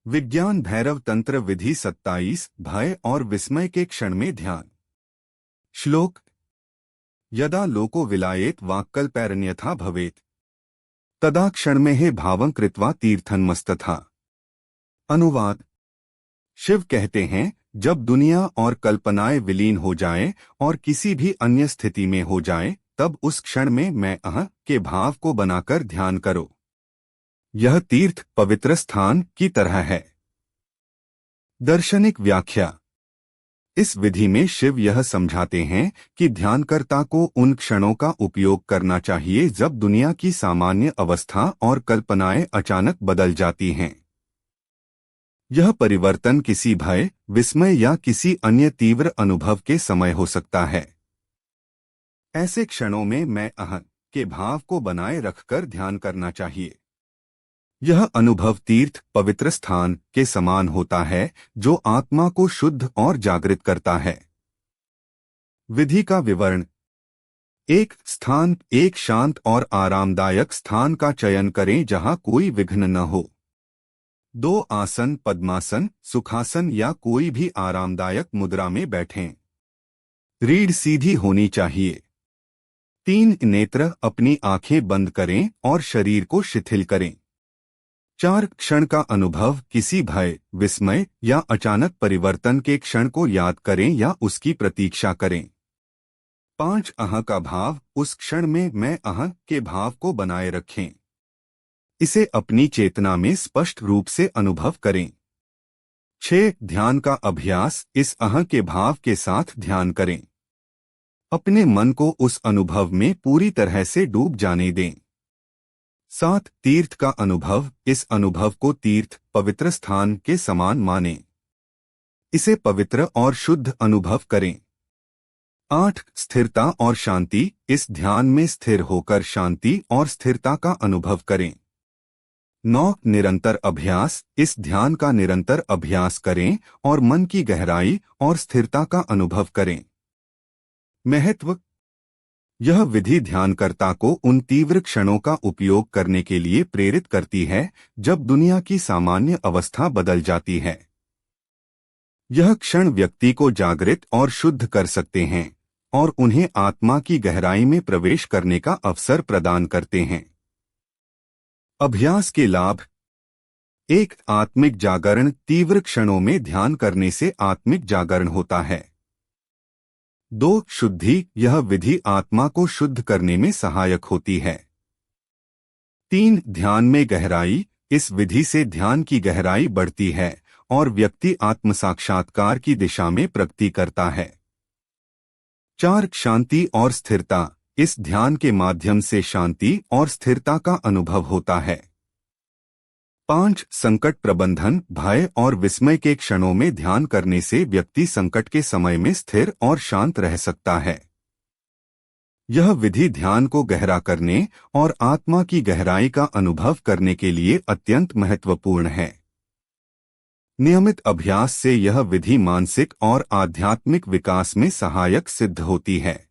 विज्ञान भैरव तंत्र विधि 27 भय और विस्मय के क्षण में ध्यान। श्लोक। यदा लोको विलायेत वाक्कल्पैरण्यथा भवेत तदा क्षण में हे भावं कृत्वा तीर्थन्मस्तथा। अनुवाद। शिव कहते हैं, जब दुनिया और कल्पनाएं विलीन हो जाएं और किसी भी अन्य स्थिति में हो जाएं, तब उस क्षण में मैं अहं के भाव को बनाकर ध्यान करो। यह तीर्थ पवित्र स्थान की तरह है। दार्शनिक व्याख्या। इस विधि में शिव यह समझाते हैं कि ध्यानकर्ता को उन क्षणों का उपयोग करना चाहिए जब दुनिया की सामान्य अवस्था और कल्पनाएं अचानक बदल जाती हैं। यह परिवर्तन किसी भय, विस्मय या किसी अन्य तीव्र अनुभव के समय हो सकता है। ऐसे क्षणों में मैं अहं के भाव को बनाए रखकर ध्यान करना चाहिए। यह अनुभव तीर्थ पवित्र स्थान के समान होता है, जो आत्मा को शुद्ध और जागृत करता है। विधि का विवरण। एक स्थान, एक शांत और आरामदायक स्थान का चयन करें जहां कोई विघ्न न हो। 2 आसन, पद्मासन, सुखासन या कोई भी आरामदायक मुद्रा में बैठें। रीढ़ सीधी होनी चाहिए। 3 नेत्र, अपनी आंखें बंद करें और शरीर को शिथिल करें। 4 क्षण का अनुभव, किसी भय, विस्मय या अचानक परिवर्तन के क्षण को याद करें या उसकी प्रतीक्षा करें। 5 अहं का भाव, उस क्षण में मैं अहं के भाव को बनाए रखें। इसे अपनी चेतना में स्पष्ट रूप से अनुभव करें। 6 ध्यान का अभ्यास, इस अहं के भाव के साथ ध्यान करें। अपने मन को उस अनुभव में पूरी तरह से डूब जाने दें। 7 तीर्थ का अनुभव, इस अनुभव को तीर्थ पवित्र स्थान के समान मानें। इसे पवित्र और शुद्ध अनुभव करें। 8 स्थिरता और शांति, इस ध्यान में स्थिर होकर शांति और स्थिरता का अनुभव करें। 9 निरंतर अभ्यास, इस ध्यान का निरंतर अभ्यास करें और मन की गहराई और स्थिरता का अनुभव करें। महत्व। यह विधि ध्यानकर्ता को उन तीव्र क्षणों का उपयोग करने के लिए प्रेरित करती है जब दुनिया की सामान्य अवस्था बदल जाती है। यह क्षण व्यक्ति को जागृत और शुद्ध कर सकते हैं और उन्हें आत्मा की गहराई में प्रवेश करने का अवसर प्रदान करते हैं। अभ्यास के लाभ। 1 आत्मिक जागरण, तीव्र क्षणों में ध्यान करने से आत्मिक जागरण होता है। 2 शुद्धि, यह विधि आत्मा को शुद्ध करने में सहायक होती है। 3 ध्यान में गहराई, इस विधि से ध्यान की गहराई बढ़ती है और व्यक्ति आत्म साक्षात्कार की दिशा में प्रगति करता है। 4 शांति और स्थिरता, इस ध्यान के माध्यम से शांति और स्थिरता का अनुभव होता है। 5 संकट प्रबंधन, भय और विस्मय के क्षणों में ध्यान करने से व्यक्ति संकट के समय में स्थिर और शांत रह सकता है। यह विधि ध्यान को गहरा करने और आत्मा की गहराई का अनुभव करने के लिए अत्यंत महत्वपूर्ण है। नियमित अभ्यास से यह विधि मानसिक और आध्यात्मिक विकास में सहायक सिद्ध होती है।